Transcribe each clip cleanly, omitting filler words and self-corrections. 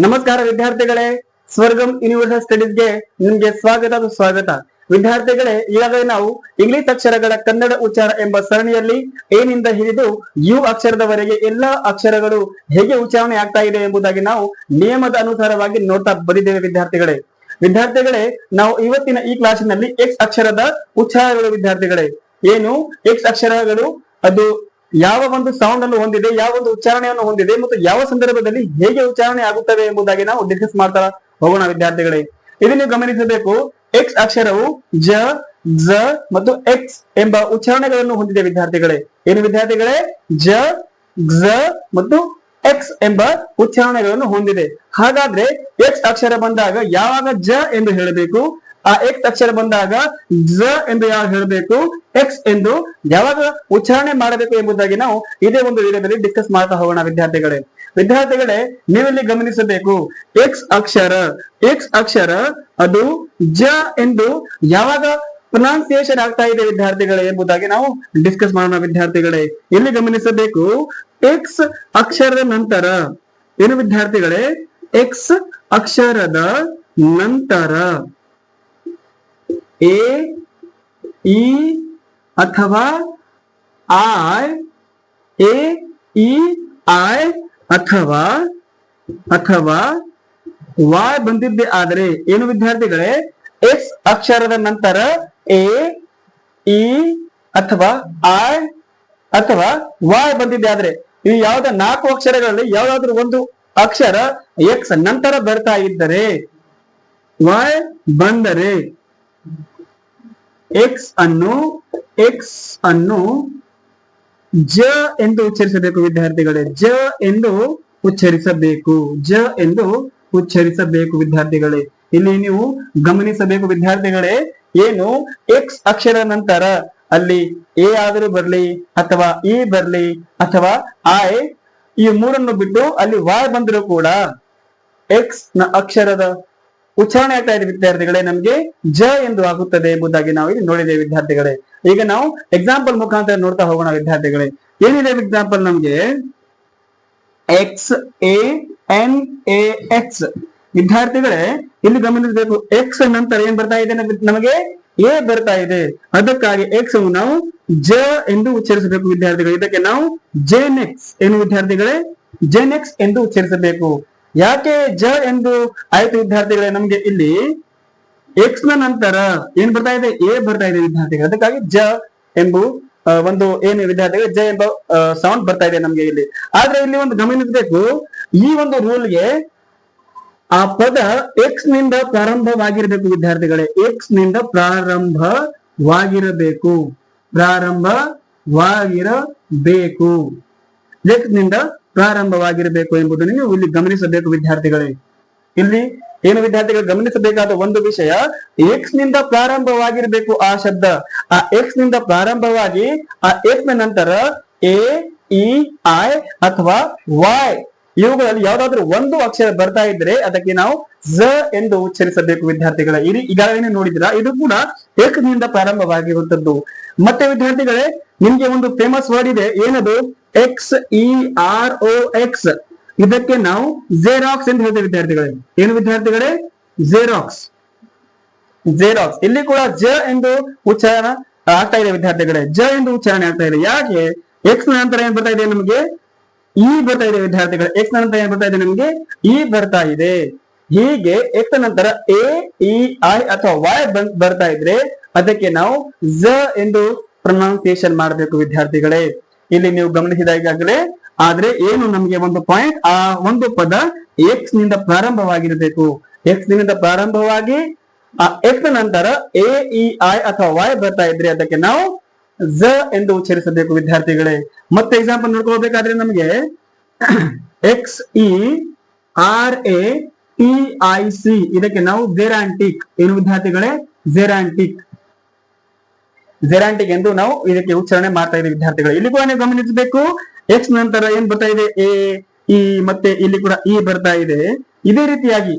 ನಮಸ್ಕಾರ ವಿದ್ಯಾರ್ಥಿಗಳೇ, ಸ್ವರ್ಗಂ ಯೂನಿವರ್ಸಲ್ ಸ್ಟಡೀಸ್ಗೆ ನಿಮ್ಗೆ ಸ್ವಾಗತ. ವಿದ್ಯಾರ್ಥಿಗಳೇ, ಈಗಾಗಲೇ ನಾವು ಇಂಗ್ಲಿಷ್ ಅಕ್ಷರಗಳ ಕನ್ನಡ ಉಚ್ಚಾರ ಎಂಬ ಸರಣಿಯಲ್ಲಿ ಏನಿಂದ ಹಿಡಿದು ಯು ಅಕ್ಷರದವರೆಗೆ ಎಲ್ಲಾ ಅಕ್ಷರಗಳು ಹೇಗೆ ಉಚ್ಚಾರಣೆ ಆಗ್ತಾ ಇದೆ ಎಂಬುದಾಗಿ ನಾವು ನಿಯಮದ ಅನುಸಾರವಾಗಿ ನೋಡ್ತಾ ಬಂದಿದ್ದೇವೆ. ವಿದ್ಯಾರ್ಥಿಗಳೇ, ನಾವು ಇವತ್ತಿನ ಈ ಕ್ಲಾಸಿನಲ್ಲಿ ಎಕ್ಸ್ ಅಕ್ಷರದ ಉಚ್ಚಾರಗಳು ವಿದ್ಯಾರ್ಥಿಗಳೇ, ಏನು ಎಕ್ಸ್ ಅಕ್ಷರಗಳು ಅದು ಯಾವ ಒಂದು ಸೌಂಡ್ ಅನ್ನು ಹೊಂದಿದೆ, ಯಾವ ಒಂದು ಉಚ್ಚಾರಣೆಯನ್ನು ಹೊಂದಿದೆ ಮತ್ತು ಯಾವ ಸಂದರ್ಭದಲ್ಲಿ ಹೇಗೆ ಉಚ್ಚಾರಣೆ ಆಗುತ್ತವೆ ಎಂಬುದಾಗಿ ನಾವು ಡಿಸ್ಕಸ್ ಮಾಡ್ತಾ ಹೋಗೋಣ ವಿದ್ಯಾರ್ಥಿಗಳೇ. ಇಲ್ಲಿ ನೀವು ಗಮನಿಸಬೇಕು, ಎಕ್ಸ್ ಅಕ್ಷರವು ಜ, ಝ ಮತ್ತು ಎಕ್ಸ್ ಎಂಬ ಉಚ್ಚಾರಣೆಗಳನ್ನು ಹೊಂದಿದೆ ವಿದ್ಯಾರ್ಥಿಗಳೇ. ಏನು ವಿದ್ಯಾರ್ಥಿಗಳೇ? ಜ, ಝ ಮತ್ತು ಎಕ್ಸ್ ಎಂಬ ಉಚ್ಚಾರಣೆಗಳನ್ನು ಹೊಂದಿದೆ. ಹಾಗಾದ್ರೆ ಎಕ್ಸ್ ಅಕ್ಷರ ಬಂದಾಗ ಯಾವಾಗ ಜ ಎಂದು ಹೇಳಬೇಕು, ಆ ಎಕ್ಸ್ ಅಕ್ಷರ ಬಂದಾಗ ಝ ಎಂದು ಯಾವಾಗ ಹೇಳಬೇಕು, ಎಕ್ಸ್ ಎಂದು ಯಾವಾಗ ಉಚ್ಚಾರಣೆ ಮಾಡಬೇಕು ಎಂಬುದಾಗಿ ನಾವು ಇದೇ ಒಂದು ವಿಡಿಯೋದಲ್ಲಿ ಡಿಸ್ಕಸ್ ಮಾಡ್ತಾ ಹೋಗೋಣ ವಿದ್ಯಾರ್ಥಿಗಳೇ, ನೀವಿಲ್ಲಿ ಗಮನಿಸಬೇಕು, ಎಕ್ಸ್ ಅಕ್ಷರ ಅದು ಜ ಎಂದು ಯಾವಾಗ ಪ್ರೊನೌನ್ಸಿಯೇಷನ್ ಆಗ್ತಾ ಇದೆ ವಿದ್ಯಾರ್ಥಿಗಳೇ ಎಂಬುದಾಗಿ ನಾವು ಡಿಸ್ಕಸ್ ಮಾಡೋಣ ವಿದ್ಯಾರ್ಥಿಗಳೇ. ಇಲ್ಲಿ ಗಮನಿಸಬೇಕು, ಎಕ್ಸ್ ಅಕ್ಷರದ ನಂತರ ಏನು ವಿದ್ಯಾರ್ಥಿಗಳೇ? ಎಕ್ಸ್ ಅಕ್ಷರದ ನಂತರ ಎ, ಇ ಅಥವಾ ಐ, ಎ, ಇ, ಐ ಅಥವಾ ವಾಯ್ ಬಂದಿದ್ದೆ ಆದರೆ ಏನು ವಿದ್ಯಾರ್ಥಿಗಳೇ? ಎಕ್ಸ್ ಅಕ್ಷರದ ನಂತರ ಎ, ಇ ಅಥವಾ ಐ ಅಥವಾ ವಾಯ್ ಬಂದಿದ್ದೆ ಆದ್ರೆ ಈ ಯಾವ್ದ 4 ಅಕ್ಷರಗಳಲ್ಲಿ ಯಾವ್ದಾದ್ರು ಒಂದು ಅಕ್ಷರ ಎಕ್ಸ್ ನಂತರ ಬರ್ತಾ ಇದ್ದರೆ, ವಾಯ್ ಬಂದರೆ ಎಕ್ಸ್ ಅನ್ನು ಜ ಎಂದು ಉಚ್ಚರಿಸಬೇಕು ವಿದ್ಯಾರ್ಥಿಗಳೇ. ಜ ಎಂದು ಉಚ್ಚರಿಸಬೇಕು ವಿದ್ಯಾರ್ಥಿಗಳೇ. ಇಲ್ಲಿ ನೀವು ಗಮನಿಸಬೇಕು ವಿದ್ಯಾರ್ಥಿಗಳೇ, ಏನು ಎಕ್ಸ್ ಅಕ್ಷರ ನಂತರ ಅಲ್ಲಿ ಎ ಆದರೂ ಬರ್ಲಿ ಅಥವಾ ಇ ಬರ್ಲಿ ಅಥವಾ ಐ, ಈ ಮೂರನ್ನು ಬಿಟ್ಟು ಅಲ್ಲಿ ವಾಯ್ ಬಂದರೂ ಕೂಡ ಎಕ್ಸ್ ನ ಅಕ್ಷರದ ಉಚ್ಚಾರಣೆ ಆಗ್ತಾ ಇದೆ ವಿದ್ಯಾರ್ಥಿಗಳೇ, ನಮ್ಗೆ ಜ ಎಂದು ಆಗುತ್ತದೆ ಎಂಬುದಾಗಿ ನಾವು ಇಲ್ಲಿ ನೋಡಿದ್ದೇವೆ ವಿದ್ಯಾರ್ಥಿಗಳೇ. ಈಗ ನಾವು ಎಕ್ಸಾಂಪಲ್ ಮುಖಾಂತರ ನೋಡ್ತಾ ಹೋಗೋಣ ವಿದ್ಯಾರ್ಥಿಗಳೇ. ಏನಿದೆ ಎಕ್ಸಾಂಪಲ್? ನಮ್ಗೆ X, A, N, A, X ವಿದ್ಯಾರ್ಥಿಗಳೇ, ಇಲ್ಲಿ ಗಮನಿಸಬೇಕು, ಎಕ್ಸ್ ನಂತರ ಏನ್ ಬರ್ತಾ ಇದೆ? ನಮಗೆ ಎ ಬರ್ತಾ ಇದೆ. ಅದಕ್ಕಾಗಿ ಎಕ್ಸ್ ನಾವು ಜ ಎಂದು ಉಚ್ಚರಿಸಬೇಕು ವಿದ್ಯಾರ್ಥಿಗಳು. ಇದಕ್ಕೆ ನಾವು ಜೆನೆಕ್ಸ್ ಏನು ವಿದ್ಯಾರ್ಥಿಗಳೇ? ಜೆನೆಕ್ಸ್ ಎಂದು ಉಚ್ಚರಿಸಬೇಕು. ಯಾಕೆ ಜ ಎಂದು ಆಯ್ತು ವಿದ್ಯಾರ್ಥಿಗಳೇ? ನಮ್ಗೆ ಇಲ್ಲಿ ಎಕ್ಸ್ ನ ನಂತರ ಏನ್ ಬರ್ತಾ ಇದೆ? ಎ ಬರ್ತಾ ಇದೆ ವಿದ್ಯಾರ್ಥಿಗಳು. ಅದಕ್ಕಾಗಿ ಜ ಎಂಬ ಒಂದು ಏನು ವಿದ್ಯಾರ್ಥಿಗಳು ಜ ಎಂಬ ಸೌಂಡ್ ಬರ್ತಾ ಇದೆ ನಮ್ಗೆ ಇಲ್ಲಿ. ಆದ್ರೆ ಇಲ್ಲಿ ಒಂದು ಗಮನಿಸಬೇಕು, ಈ ಒಂದು ರೂಲ್ಗೆ ಆ ಪದ ಎಕ್ಸ್ ನಿಂದ ಪ್ರಾರಂಭವಾಗಿರ್ಬೇಕು ವಿದ್ಯಾರ್ಥಿಗಳೇ. ಎಕ್ಸ್ ನಿಂದ ಪ್ರಾರಂಭವಾಗಿರಬೇಕು. ಎಕ್ಸ್ ನಿಂದ ಪ್ರಾರಂಭವಾಗಿರಬೇಕು ಎಂಬುದನ್ನು ನೀವು ಇಲ್ಲಿ ಗಮನಿಸಬೇಕು ವಿದ್ಯಾರ್ಥಿಗಳೇ. ಇಲ್ಲಿ ಏನು ವಿದ್ಯಾರ್ಥಿಗಳು ಗಮನಿಸಬೇಕಾದ ಒಂದು ವಿಷಯ, ಎಕ್ಸ್ ನಿಂದ ಪ್ರಾರಂಭವಾಗಿರ್ಬೇಕು ಆ ಶಬ್ದ. ಆ ಎಕ್ಸ್ ನಿಂದ ಪ್ರಾರಂಭವಾಗಿ ಆ ಎಕ್ಸ್ ನ ನಂತರ ಎ, ಇ, ಐ ಅಥವಾ ವಾಯ್ ಇವುಗಳಲ್ಲಿ ಯಾವ್ದಾದ್ರು ಒಂದು ಅಕ್ಷರ ಬರ್ತಾ ಇದ್ರೆ ಅದಕ್ಕೆ ನಾವು ಝ ಎಂದು ಉಚ್ಚರಿಸಬೇಕು ವಿದ್ಯಾರ್ಥಿಗಳೇ. ಈಗಾಗಲೇ ನೋಡಿದಿರಾ, ಇದು ಕೂಡ ಎಕ್ಸ್ ನಿಂದ ಪ್ರಾರಂಭವಾಗಿರುವಂತದ್ದು. ಮತ್ತೆ ವಿದ್ಯಾರ್ಥಿಗಳೇ, ನಿಮ್ಗೆ ಒಂದು ಫೇಮಸ್ ವರ್ಡ್ ಇದೆ, ಏನದು? ಎಕ್ಸ್, ಇ, ಆರ್, ಒ, ಎಕ್ಸ್. ಇದಕ್ಕೆ ನಾವು ಜೆರಾಕ್ಸ್ ಎಂದು ಹೇಳ್ತೇವೆ ವಿದ್ಯಾರ್ಥಿಗಳೇ. ಏನು ವಿದ್ಯಾರ್ಥಿಗಳೇ? ಜೆರಾಕ್ಸ್. ಇಲ್ಲಿ ಕೂಡ ಜ ಎಂದು ಉಚ್ಚಾರಣ ಆಗ್ತಾ ಇದೆ ವಿದ್ಯಾರ್ಥಿಗಳೇ. ಜ ಎಂದು ಉಚ್ಚಾರಣೆ ಆಗ್ತಾ ಇದೆ. ಯಾಕೆ? ಎಕ್ಸ್ ನಂತರ ಏನ್ ಬರ್ತಾ ಇದೆ? ನಮಗೆ ಇ ಬರ್ತಾ ಇದೆ ವಿದ್ಯಾರ್ಥಿಗಳೇ. ಎಕ್ಸ್ ನಂತರ ಏನ್ ಬರ್ತಾ ಇದೆ? ನಮಗೆ ಇ ಬರ್ತಾ ಇದೆ. ಹೀಗೆ ಎಕ್ಸ್ ನಂತರ ಎ, ಇ, ಐ ಅಥವಾ ವಾಯ್ ಬರ್ತಾ ಇದ್ರೆ ಅದಕ್ಕೆ ನಾವು ಝ ಎಂದು ಪ್ರೊನೌನ್ಸಿಯೇಷನ್ ಮಾಡಬೇಕು ವಿದ್ಯಾರ್ಥಿಗಳೇ. ಇಲ್ಲಿ ನೀವು ಗಮನಿಸಿದಾಗಲೇ ಆದ್ರೆ ಏನು ನಮ್ಗೆ ಒಂದು ಪಾಯಿಂಟ್, ಆ ಒಂದು ಪದ ಎಕ್ಸ್ ನಿಂದ ಪ್ರಾರಂಭವಾಗಿರಬೇಕು. ಎಕ್ಸ್ ನಿಂದ ಪ್ರಾರಂಭವಾಗಿ ಆ ಎಕ್ಸ್ ನಂತರ ಎ, ಇ, ಐ ಅಥವಾ ವಾಯ್ ಬರ್ತಾ ಇದ್ರೆ ಅದಕ್ಕೆ ನಾವು ಝ ಎಂದು ಉಚ್ಚರಿಸಬೇಕು ವಿದ್ಯಾರ್ಥಿಗಳೇ. ಮತ್ತೆ ಎಕ್ಸಾಂಪಲ್ ನೋಡ್ಕೋಬೇಕಾದ್ರೆ ನಮ್ಗೆ X, E, R, A, T, I, C ಇದಕ್ಕೆ ನಾವು ಜೆರಾಂಟಿಕ್ ಏನು ವಿದ್ಯಾರ್ಥಿಗಳೇ? ಜೆರಾಂಟಿಕ್ ಎಂದು ನಾವು ಇದಕ್ಕೆ ಉಚ್ಚಾರಣೆ ಮಾಡ್ತಾ ಇದ್ದೀವಿ ವಿದ್ಯಾರ್ಥಿಗಳು. ಇಲ್ಲಿ ಕೂಡ ನೀವು ಗಮನಿಸಬೇಕು, ಎಕ್ಸ್ ನಂತರ ಏನ್ ಬರ್ತಾ ಇದೆ? ಎ, ಇ ಮತ್ತೆ ಇಲ್ಲಿ ಕೂಡ ಇ ಬರ್ತಾ ಇದೆ. ಇದೇ ರೀತಿಯಾಗಿ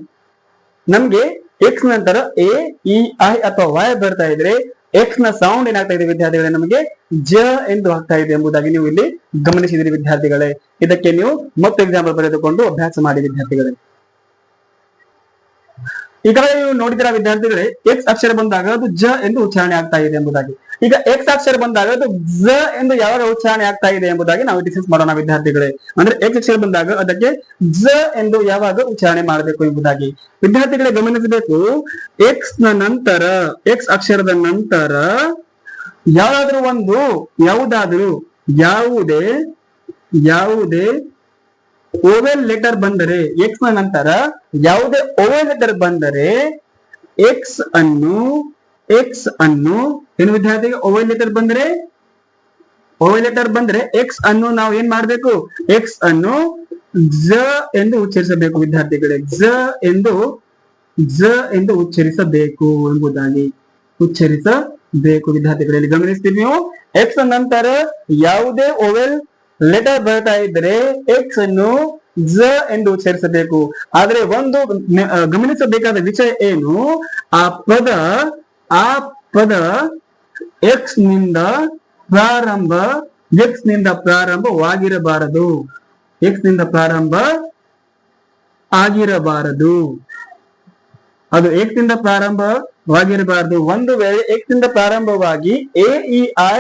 ನಮ್ಗೆ ಎಕ್ಸ್ ನಂತರ ಎ, ಇ, ಐ ಅಥವಾ ವಾಯ್ ಬರ್ತಾ ಇದ್ರೆ ಎಕ್ಸ್ ನ ಸೌಂಡ್ ಏನಾಗ್ತಾ ಇದೆ ವಿದ್ಯಾರ್ಥಿಗಳೇ? ನಮಗೆ ಜ ಎಂದು ಆಗ್ತಾ ಇದೆ ಎಂಬುದಾಗಿ ನೀವು ಇಲ್ಲಿ ಗಮನಿಸಿದಿರಿ ವಿದ್ಯಾರ್ಥಿಗಳೇ. ಇದಕ್ಕೆ ನೀವು ಮತ್ತೆ ಎಕ್ಸಾಂಪಲ್ ಬರೆದುಕೊಂಡು ಅಭ್ಯಾಸ ಮಾಡಿ ವಿದ್ಯಾರ್ಥಿಗಳೇ. ಈಗಾಗಲೇ ನೀವು ನೋಡಿದಿರ ವಿದ್ಯಾರ್ಥಿಗಳೇ, ಎಕ್ಸ್ ಅಕ್ಷರ ಬಂದಾಗ ಅದು ಜ ಎಂದು ಉಚ್ಚಾರಣೆ ಆಗ್ತಾ ಇದೆ ಎಂಬುದಾಗಿ. ಈಗ ಎಕ್ಸ್ ಅಕ್ಷರ ಬಂದಾಗ ಅದು ಜ ಎಂದು ಯಾವಾಗ ಉಚ್ಚಾರಣೆ ಆಗ್ತಾ ಇದೆ ಎಂಬುದಾಗಿ ನಾವು ಡಿಸ್ಕಸ್ ಮಾಡೋಣ ವಿದ್ಯಾರ್ಥಿಗಳೇ. ಅಂದ್ರೆ ಎಕ್ಸ್ ಅಕ್ಷರ ಬಂದಾಗ ಅದಕ್ಕೆ ಜ ಎಂದು ಯಾವಾಗ ಉಚ್ಚಾರಣೆ ಮಾಡಬೇಕು ಎಂಬುದಾಗಿ ವಿದ್ಯಾರ್ಥಿಗಳೇ ಗಮನಿಸಬೇಕು. ಎಕ್ಸ್ ನ ನಂತರ, ಎಕ್ಸ್ ಅಕ್ಷರದ ನಂತರ ಯಾವುದೇ ಓವೆಲ್ ಲೆಟರ್ ಬಂದರೆ, ಎಕ್ಸ್ ನ ನಂತರ ಯಾವುದೇ ಓವೆಲ್ ಲೆಟರ್ ಬಂದರೆ ಎಕ್ಸ್ ಅನ್ನು ಏನು ವಿದ್ಯಾರ್ಥಿಗೆ ಓವೆಲ್ ಲೆಟರ್ ಬಂದ್ರೆ ಎಕ್ಸ್ ಅನ್ನು ನಾವು ಏನ್ ಮಾಡ್ಬೇಕು, ಎಕ್ಸ್ ಅನ್ನು ಜ ಎಂದು ಉಚ್ಚರಿಸಬೇಕು ವಿದ್ಯಾರ್ಥಿಗಳೇ. ಜ ಎಂದು ಉಚ್ಚರಿಸಬೇಕು ಎಂಬುದಾಗಿ ಉಚ್ಚರಿಸಬೇಕು ವಿದ್ಯಾರ್ಥಿಗಳಲ್ಲಿ ಗಮನಿಸ್ತೀವಿ ನೀವು. ಎಕ್ಸ್ ನಂತರ ಯಾವುದೇ ಓವೆಲ್ ಲೆಟರ್ ಬರ್ತಾ ಇದ್ರೆ ಎಕ್ಸ್ ಅನ್ನು ಜ ಎಂದು ಉಚ್ಚರಿಸಬೇಕು. ಆದ್ರೆ ಒಂದು ಗಮನಿಸಬೇಕಾದ ವಿಷಯ ಏನು, ಆ ಪದ ಎಕ್ಸ್ ನಿಂದ ಪ್ರಾರಂಭವಾಗಿರಬಾರದು. ಅದು ಎಕ್ಸ್ ನಿಂದ ಪ್ರಾರಂಭವಾಗಿರಬಾರದು. ಒಂದು ವೇಳೆ ಎಕ್ಸ್ ನಿಂದ ಪ್ರಾರಂಭವಾಗಿ ಎ ಇ ಐ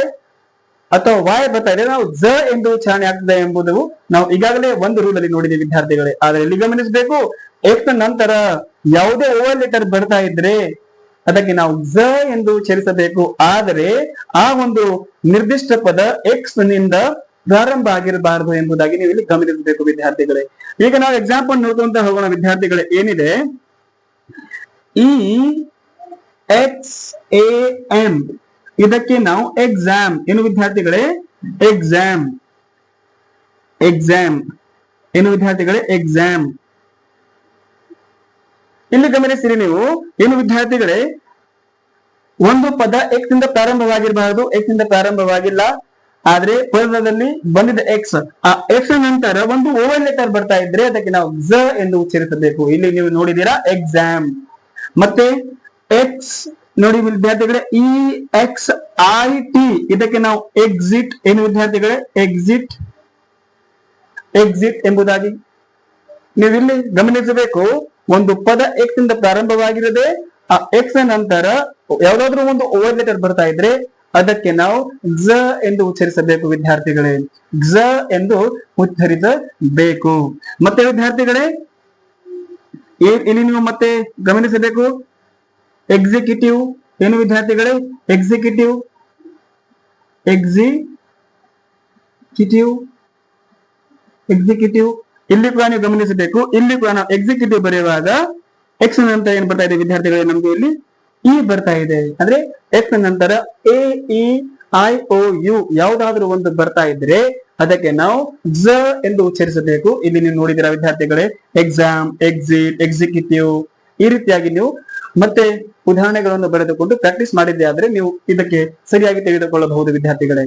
ಅಥವಾ ವಾಯ್ ಬರ್ತಾ ಇದೆ, ನಾವು ಜ ಎಂದು ಉಚ್ಚಾರಣೆ ಆಗ್ತದೆ ಎಂಬುದು ನಾವು ಈಗಾಗಲೇ ಒಂದು ರೂಲ್ ಅಲ್ಲಿ ನೋಡಿದ್ದೀವಿ ವಿದ್ಯಾರ್ಥಿಗಳೇ. ಆದ್ರೆ ಇಲ್ಲಿ ಗಮನಿಸಬೇಕು, ಎಕ್ಸ್ ನಂತರ ಯಾವುದೇ ಓವಲ್ ಲೆಟರ್ ಬರ್ತಾ ಇದ್ರೆ ಅದಕ್ಕೆ ನಾವು ಜ ಎಂದು ಉಚ್ಚರಿಸಬೇಕು. ಆದರೆ ಆ ಒಂದು ನಿರ್ದಿಷ್ಟ ಪದ ಎಕ್ಸ್ ನಿಂದ ಪ್ರಾರಂಭ ಆಗಿರಬಾರದು ಎಂಬುದಾಗಿ ನೀವು ಇಲ್ಲಿ ಗಮನಿಸಬೇಕು ವಿದ್ಯಾರ್ಥಿಗಳೇ. ಈಗ ನಾವು ಎಕ್ಸಾಂಪಲ್ ನೋಡ್ಕೊಂತ ಹೋಗೋಣ ವಿದ್ಯಾರ್ಥಿಗಳೇ. ಏನಿದೆ, EXAM ಇದಕ್ಕೆ ನಾವು ಎಕ್ಸಾಮ್ ಏನು ವಿದ್ಯಾರ್ಥಿಗಳೇ, ಎಕ್ಸಾಮ್ ಏನು ವಿದ್ಯಾರ್ಥಿಗಳೇ, ಎಕ್ಸಾಮ್. ಇಲ್ಲಿ ಗಮನಿಸಿರಿ ನೀವು ಏನು ವಿದ್ಯಾರ್ಥಿಗಳೇ, ಒಂದು ಪದ ಎಕ್ಸ್ ನಿಂದ ಪ್ರಾರಂಭವಾಗಿರಬಾರದು, ಎಕ್ಸ್ ನಿಂದ ಪ್ರಾರಂಭವಾಗಿಲ್ಲ. ಆದ್ರೆ ಪದದಲ್ಲಿ ಬಂದಿದೆ ಎಕ್ಸ್, ಆ ಎಕ್ಸ್ ನಂತರ ಒಂದು ಓವೆಲ್ ಲೆಟರ್ ಬರ್ತಾ ಇದ್ರೆ ಅದಕ್ಕೆ ನಾವು ಜ ಎಂದು ಉಚ್ಚರಿಸಬೇಕು. ಇಲ್ಲಿ ನೀವು ನೋಡಿದೀರಾ ಎಕ್ಸಾಮ್. ಮತ್ತೆ ಎಕ್ಸ್ ನೋಡಿ ವಿದ್ಯಾರ್ಥಿಗಳೇ, EXIT ಇದಕ್ಕೆ ನಾವು ಎಕ್ಸಿಟ್ ಏನು ವಿದ್ಯಾರ್ಥಿಗಳೇ, ಎಕ್ಸಿಟ್ ಎಂಬುದಾಗಿ ನೀವು ಇಲ್ಲಿ ಗಮನಿಸಬೇಕು. ಒಂದು ಪದ ಎಕ್ಸ್ ಇಂದ ಪ್ರಾರಂಭವಾಗಿರದೆ ಆ ಎಕ್ಸ್ ನಂತರ ಯಾವ್ದಾದ್ರು ಒಂದು ಓವರ್ ಲೆಟರ್ ಬರ್ತಾ ಇದ್ರೆ ಅದಕ್ಕೆ ನಾವು ಜ ಎಂದು ಉಚ್ಚರಿಸಬೇಕು ವಿದ್ಯಾರ್ಥಿಗಳೇ, ಜ ಎಂದು ಉಚ್ಚರಿಸಬೇಕು. ಮತ್ತೆ ವಿದ್ಯಾರ್ಥಿಗಳೇ ಇಲ್ಲಿ ನೀವು ಮತ್ತೆ ಗಮನಿಸಬೇಕು, ಎಕ್ಸಿಕ್ಯೂಟಿವ್ ಏನು ವಿದ್ಯಾರ್ಥಿಗಳೇ, ಎಕ್ಸಿಕ್ಯೂಟಿವ್ ಇಲ್ಲಿ ಕೂಡ ನೀವು ಗಮನಿಸಬೇಕು. ಇಲ್ಲಿ ಕೂಡ ನಾವು ಎಕ್ಸಿಕ್ಯೂಟಿವ್ ಬರೆಯುವಾಗ ಎಕ್ಸ್ ನಂತರ ಏನ್ ಬರ್ತಾ ಇದೆ ವಿದ್ಯಾರ್ಥಿಗಳೇ, ನಮ್ಗೆ ಇಲ್ಲಿ ಇ ಬರ್ತಾ ಇದೆ. ಅಂದ್ರೆ ಎಕ್ಸ್ ನಂತರ AEIOU ಯಾವ್ದಾದ್ರು ಒಂದು ಬರ್ತಾ ಇದ್ರೆ ಅದಕ್ಕೆ ನಾವು ಜ ಎಂದು ಉಚ್ಚರಿಸಬೇಕು. ಇಲ್ಲಿ ನೀವು ನೋಡಿದಿರಾ ವಿದ್ಯಾರ್ಥಿಗಳೇ, ಎಕ್ಸಾಮ್, ಎಕ್ಸಿಟ್, ಎಕ್ಸಿಕ್ಯೂಟಿವ್ ಈ ರೀತಿಯಾಗಿ ನೀವು ಮತ್ತೆ ಉದಾಹರಣೆಗಳನ್ನು ಬರೆದುಕೊಂಡು ಪ್ರಾಕ್ಟೀಸ್ ಮಾಡಿದ್ದೆ ಆದ್ರೆ ನೀವು ಇದಕ್ಕೆ ಸರಿಯಾಗಿ ತೆಗೆದುಕೊಳ್ಳಬಹುದು ವಿದ್ಯಾರ್ಥಿಗಳೇ.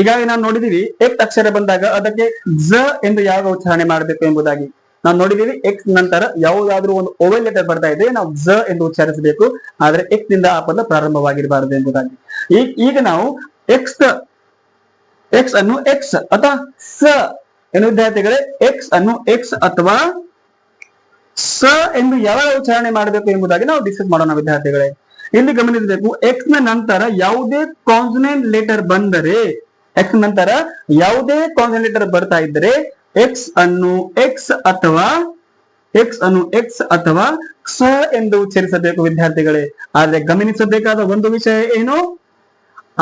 ಈಗಾಗಲೇ ನಾವು ನೋಡಿದೀವಿ ಎಕ್ಸ್ ಅಕ್ಷರ ಬಂದಾಗ ಅದಕ್ಕೆ ಜ ಎಂದು ಯಾವಾಗ ಉಚ್ಚಾರಣೆ ಮಾಡಬೇಕು ಎಂಬುದಾಗಿ ನಾವು ನೋಡಿದೀವಿ. ಎಕ್ಸ್ ನಂತರ ಯಾವುದಾದ್ರೂ ಒಂದು ಓವೆಲ್ ಲೆಟರ್ ಬರ್ತಾ ಇದೆ ನಾವು ಜ ಎಂದು ಉಚ್ಚರಿಸಬೇಕು. ಆದ್ರೆ ಎಕ್ಸ್ ನಿಂದ ಆ ಪದ ಪ್ರಾರಂಭವಾಗಿರಬಾರದು ಎಂಬುದಾಗಿ. ಈಗ ನಾವು ಎಕ್ಸ್ ಅನ್ನು ಎಕ್ಸ್ ಅಥವಾ ಸ ಏನು ವಿದ್ಯಾರ್ಥಿಗಳೇ, ಎಕ್ಸ್ ಅನ್ನು ಎಕ್ಸ್ ಅಥವಾ ಸ ಎಂದು ಯಾವಾಗ ಉಚ್ಚಾರಣೆ ಮಾಡಬೇಕು ಎಂಬುದಾಗಿ ನಾವು ಡಿಸ್ಕಸ್ ಮಾಡೋಣ ವಿದ್ಯಾರ್ಥಿಗಳೇ. ಇಲ್ಲಿ ಗಮನಿಸಬೇಕು, ಎಕ್ಸ್ ನ ನಂತರ ಯಾವುದೇ ಕಾನ್ಸನೆಂಟ್ ಲೆಟರ್ ಬಂದರೆ, ಎಕ್ಸ್ ನಂತರ ಯಾವುದೇ ಕಾನ್ಸನೆಂಟ್ ಲೆಟರ್ ಬರ್ತಾ ಇದ್ದರೆ ಎಕ್ಸ್ ಅನ್ನು ಎಕ್ಸ್ ಅಥವಾ ಸ ಎಂದು ಉಚ್ಚರಿಸಬೇಕು ವಿದ್ಯಾರ್ಥಿಗಳೇ. ಆದ್ರೆ ಗಮನಿಸಬೇಕಾದ ಒಂದು ವಿಷಯ ಏನು,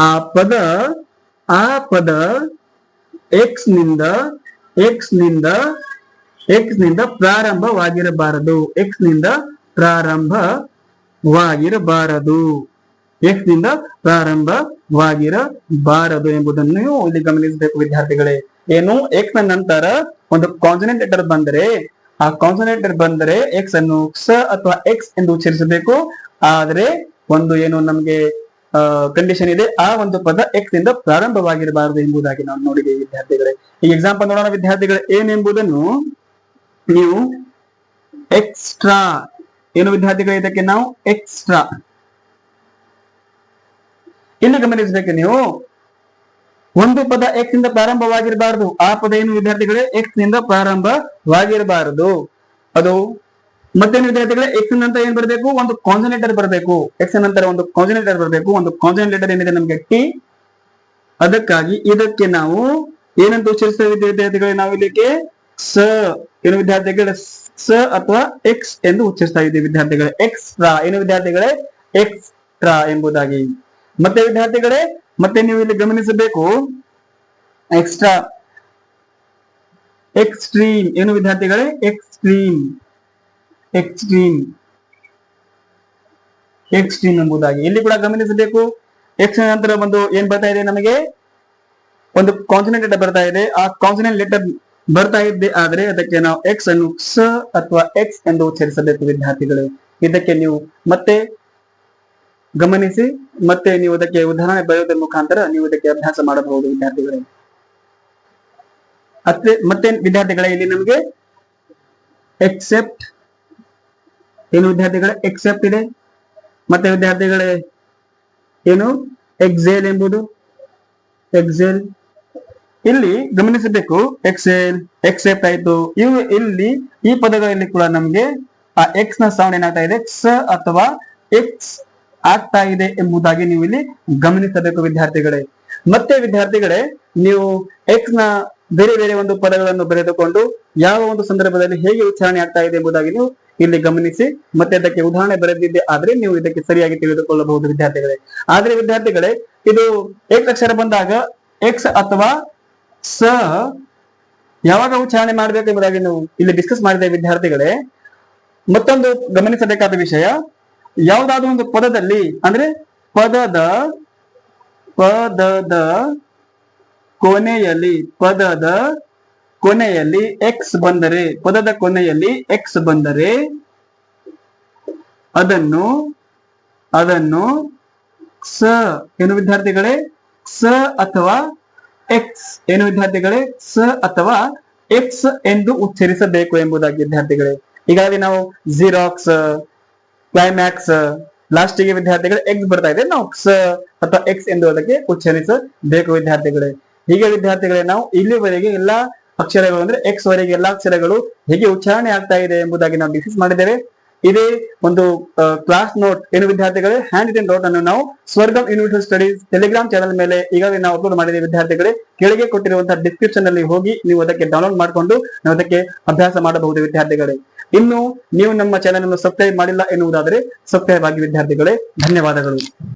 ಆ ಪದ ಎಕ್ಸ್ ನಿಂದ ಪ್ರಾರಂಭವಾಗಿರಬಾರದು, ಎಕ್ಸ್ ನಿಂದ ಪ್ರಾರಂಭವಾಗಿರಬಾರದು ಎಂಬುದನ್ನು ಇಲ್ಲಿ ಗಮನಿಸಬೇಕು ವಿದ್ಯಾರ್ಥಿಗಳೇ. ಏನು, ಎಕ್ಸ್ ನ ನಂತರ ಒಂದು ಕಾನ್ಸನೆಂಟ್ ಲೆಟರ್ ಬಂದರೆ ಆ ಕಾನ್ಸನೆಂಟ್ ಲೆಟರ್ ಬಂದರೆ ಎಕ್ಸ್ ಅನ್ನು ಸ ಅಥವಾ ಎಕ್ಸ್ ಎಂದು ಉಚ್ಚರಿಸಬೇಕು. ಆದ್ರೆ ಒಂದು ಏನು ನಮ್ಗೆ ಕಂಡೀಷನ್ ಇದೆ, ಆ ಒಂದು ಪದ ಎಕ್ಸ್ ನಿಂದ ಪ್ರಾರಂಭವಾಗಿರಬಾರದು ಎಂಬುದಾಗಿ ನಾವು ನೋಡಿದ್ದೇವೆ ವಿದ್ಯಾರ್ಥಿಗಳೇ. ಈ ಎಕ್ಸಾಂಪಲ್ ನೋಡೋಣ ವಿದ್ಯಾರ್ಥಿಗಳೇ ಏನೆಂಬುದನ್ನು. ನೀವು ಎಕ್ಸ್ಟ್ರಾ ಏನು ವಿದ್ಯಾರ್ಥಿಗಳೇ, ಇದಕ್ಕೆ ನಾವು ಎಕ್ಸ್ಟ್ರಾ ಇಲ್ಲಿ ಗಮನಿಸಬೇಕು. ನೀವು ಒಂದು ಪದ ಎಕ್ಸ್ ನಿಂದ ಪ್ರಾರಂಭವಾಗಿರಬಾರದು, ಆ ಪದ ಏನು ವಿದ್ಯಾರ್ಥಿಗಳೇ, ಎಕ್ಸ್ ನಿಂದ ಪ್ರಾರಂಭವಾಗಿರಬಾರದು. ಅದು ಮತ್ತೇನು ವಿದ್ಯಾರ್ಥಿಗಳೇ ಎಕ್ಸ್ ನಂತರ ಏನ್ ಬರಬೇಕು, ಒಂದು ಕಾನ್ಸನೆಂಟ್ ಲೆಟರ್ ಬರಬೇಕು. ಎಕ್ಸ್ ನಂತರ ಒಂದು ಕಾನ್ಸನೆಂಟ್ ಲೆಟರ್ ಬರಬೇಕು. ಒಂದು ಕಾನ್ಸನೆಂಟ್ ಲೆಟರ್ ಏನಿದೆ ನಮಗೆ ಟಿ. ಅದಕ್ಕಾಗಿ ಇದಕ್ಕೆ ನಾವು ಏನಂತ ಉಚ್ಚರಿಸ್ತೇವೆ ವಿದ್ಯಾರ್ಥಿಗಳೇ, ನಾವು ಇದಕ್ಕೆ ಸ ಏನು ವಿದ್ಯಾರ್ಥಿಗಳೇ, ಸ ಅಥವಾ ಎಕ್ಸ್ ಎಂದು ಉಚ್ಚರಿಸ್ತಾ ಇದ್ದೀವಿ ವಿದ್ಯಾರ್ಥಿಗಳೇ. ಎಕ್ಸ್ಟ್ರಾ ಏನು ವಿದ್ಯಾರ್ಥಿಗಳೇ, ಎಕ್ಸ್ಟ್ರಾ ಎಂಬುದಾಗಿ. ಮತ್ತೆ ವಿದ್ಯಾರ್ಥಿಗಳೇ ಮತ್ತೆ ನೀವು ಇಲ್ಲಿ ಗಮನಿಸಬೇಕು, ಎಕ್ಸ್ಟ್ರಾ, ಎಕ್ಸ್ಟ್ರೀಮ್ ಏನು ವಿದ್ಯಾರ್ಥಿಗಳೇ, ಎಕ್ಸ್ಟ್ರೀಮ್, ಎಕ್ಸ್ಟ್ರೀಮ್, ಎಕ್ಸ್ಟ್ರೀಮ್ ಎಂಬುದಾಗಿ. ಇಲ್ಲಿ ಕೂಡ ಗಮನಿಸಬೇಕು, ಎಕ್ಸ್ ನಂತರ ಒಂದು ಏನ್ ಬರ್ತಾ ಇದೆ, ನಮಗೆ ಒಂದು ಕಾನ್ಸನೆಂಟ್ ಲೆಟರ್ ಬರ್ತಾ ಇದೆ. ಆ ಕಾನ್ಸನೆಂಟ್ ಲೆಟರ್ ಬರ್ತಾ ಇದ್ದೆ ಆದ್ರೆ ಅದಕ್ಕೆ ನಾವು ಎಕ್ಸ್ ಅನ್ನು ಸ ಅಥವಾ ಎಕ್ಸ್ ಎಂದು ಉಚ್ಚರಿಸಬೇಕು ವಿದ್ಯಾರ್ಥಿಗಳೇ. ಇದಕ್ಕೆ ನೀವು ಮತ್ತೆ ಗಮನಿಸಿ, ಮತ್ತೆ ನೀವು ಅದಕ್ಕೆ ಉದಾಹರಣೆ ಬರೆಯೋದ್ರ ಮುಖಾಂತರ ನೀವು ಇದಕ್ಕೆ ಅಭ್ಯಾಸ ಮಾಡಬಹುದು ವಿದ್ಯಾರ್ಥಿಗಳೇ. ಮತ್ತೆ ವಿದ್ಯಾರ್ಥಿಗಳೇ ಇಲ್ಲಿ ನಮಗೆ ಎಕ್ಸೆಪ್ಟ್ ಏನು ವಿದ್ಯಾರ್ಥಿಗಳೇ, ಎಕ್ಸೆಪ್ಟ್ ಇದೆ. ಮತ್ತೆ ವಿದ್ಯಾರ್ಥಿಗಳೇ ಏನು ಎಕ್ಸೇಲ್ ಎಂಬುದು, ಎಕ್ಸೇಲ್. ಇಲ್ಲಿ ಗಮನಿಸಬೇಕು, ಎಕ್ಸೆಲ್, ಎಕ್ಸೆಪ್ಟ್ ಆಯ್ತು. ಇವು ಇಲ್ಲಿ ಈ ಪದಗಳಲ್ಲಿ ಕೂಡ ನಮ್ಗೆ ಆ ಎಕ್ಸ್ ನ ಸೌಂಡ್ ಏನಾಗ್ತಾ ಇದೆ, ಸ ಅಥವಾ ಎಕ್ಸ್ ಆಗ್ತಾ ಇದೆ ಎಂಬುದಾಗಿ ನೀವು ಇಲ್ಲಿ ಗಮನಿಸಬೇಕು ವಿದ್ಯಾರ್ಥಿಗಳೇ. ಮತ್ತೆ ವಿದ್ಯಾರ್ಥಿಗಳೇ ನೀವು ಎಕ್ಸ್ ನ ಬೇರೆ ಬೇರೆ ಒಂದು ಪದಗಳನ್ನು ಬರೆದುಕೊಂಡು ಯಾವ ಒಂದು ಸಂದರ್ಭದಲ್ಲಿ ಹೇಗೆ ಉಚ್ಚಾರಣೆ ಆಗ್ತಾ ಇದೆ ಎಂಬುದಾಗಿ ನೀವು ಇಲ್ಲಿ ಗಮನಿಸಿ ಮತ್ತೆ ಅದಕ್ಕೆ ಉದಾಹರಣೆ ಬರೆದಿದ್ದೆ ಆದ್ರೆ ನೀವು ಇದಕ್ಕೆ ಸರಿಯಾಗಿ ತಿಳಿದುಕೊಳ್ಳಬಹುದು ವಿದ್ಯಾರ್ಥಿಗಳೇ. ಆದ್ರೆ ವಿದ್ಯಾರ್ಥಿಗಳೇ ಇದು ಎಕ್ಸ್ ಅಕ್ಷರ ಬಂದಾಗ ಎಕ್ಸ್ ಅಥವಾ ಸ ಯಾವಾಗ ಉಚ್ಚಾರಣೆ ಮಾಡಬೇಕು ಎಂಬುದಾಗಿ ನಾವು ಇಲ್ಲಿ ಡಿಸ್ಕಸ್ ಮಾಡಿದ್ದೇವೆ ವಿದ್ಯಾರ್ಥಿಗಳೇ. ಮತ್ತೊಂದು ಗಮನಿಸಬೇಕಾದ ವಿಷಯ, ಯಾವುದಾದ್ರೂ ಒಂದು ಪದದಲ್ಲಿ ಅಂದ್ರೆ ಪದದ ಕೊನೆಯಲ್ಲಿ ಎಕ್ಸ್ ಬಂದರೆ, ಪದದ ಕೊನೆಯಲ್ಲಿ ಎಕ್ಸ್ ಬಂದರೆ ಅದನ್ನು ಸ ಏನು ವಿದ್ಯಾರ್ಥಿಗಳೇ, ಸ ಅಥವಾ ಎಕ್ಸ್ ಏನು ವಿದ್ಯಾರ್ಥಿಗಳೇ, ಸ ಅಥವಾ ಎಕ್ಸ್ ಎಂದು ಉಚ್ಚರಿಸಬೇಕು ಎಂಬುದಾಗಿ ವಿದ್ಯಾರ್ಥಿಗಳೇ. ಹೀಗಾಗಿ ನಾವು ಜಿರಾಕ್ಸ್, ಕ್ಲೈಮ್ಯಾಕ್ಸ್ ಲಾಸ್ಟಿಗೆ ವಿದ್ಯಾರ್ಥಿಗಳೇ ಎಕ್ಸ್ ಬರ್ತಾ ಇದೆ, ನಾವು ಸ ಅಥವಾ ಎಕ್ಸ್ ಎಂದು ಅದಕ್ಕೆ ಉಚ್ಚರಿಸಬೇಕು ವಿದ್ಯಾರ್ಥಿಗಳೇ. ಹೀಗೆ ವಿದ್ಯಾರ್ಥಿಗಳೇ ನಾವು ಇಲ್ಲಿವರೆಗೆ ಎಲ್ಲಾ ಅಕ್ಷರಗಳು ಅಂದ್ರೆ ಎಕ್ಸ್ ವರೆಗೆ ಎಲ್ಲಾ ಅಕ್ಷರಗಳು ಹೇಗೆ ಉಚ್ಚಾರಣೆ ಆಗ್ತಾ ಇದೆ ಎಂಬುದಾಗಿ ನಾವು ಡಿಸ್ಕಸ್ ಮಾಡಿದ್ದೇವೆ. ಇದೇ ಒಂದು ಕ್ಲಾಸ್ ನೋಟ್ ಏನು ವಿದ್ಯಾರ್ಥಿಗಳೇ, ಹ್ಯಾಂಡ್ ರಿಟನ್ ನೋಟ್ ಅನ್ನು ನಾವು ಸ್ವರ್ಗಂ ಯೂನಿವರ್ಸಿಟಿ ಸ್ಟಡೀಸ್ ಟೆಲಿಗ್ರಾಮ್ ಚಾನಲ್ ಮೇಲೆ ಈಗಾಗಲೇ ನಾವು ಅಪ್ಲೋಡ್ ಮಾಡಿದ್ದೇವೆ ವಿದ್ಯಾರ್ಥಿಗಳೇ. ಕೆಳಗೆ ಕೊಟ್ಟಿರುವಂತಹ ಡಿಸ್ಕ್ರಿಪ್ಷನ್ ಅಲ್ಲಿ ಹೋಗಿ ನೀವು ಅದಕ್ಕೆ ಡೌನ್ಲೋಡ್ ಮಾಡಿಕೊಂಡು ನಾವು ಅದಕ್ಕೆ ಅಭ್ಯಾಸ ಮಾಡಬಹುದು ವಿದ್ಯಾರ್ಥಿಗಳೇ. ಇನ್ನು ನೀವು ನಮ್ಮ ಚಾನಲ್ ಅನ್ನು ಸಬ್ಸ್ಕ್ರೈಬ್ ಮಾಡಿಲ್ಲ ಎನ್ನುವುದಾದರೆ ಸಬ್ಸ್ಕ್ರೈಬ್ ಆಗಿ ವಿದ್ಯಾರ್ಥಿಗಳೇ. ಧನ್ಯವಾದಗಳು.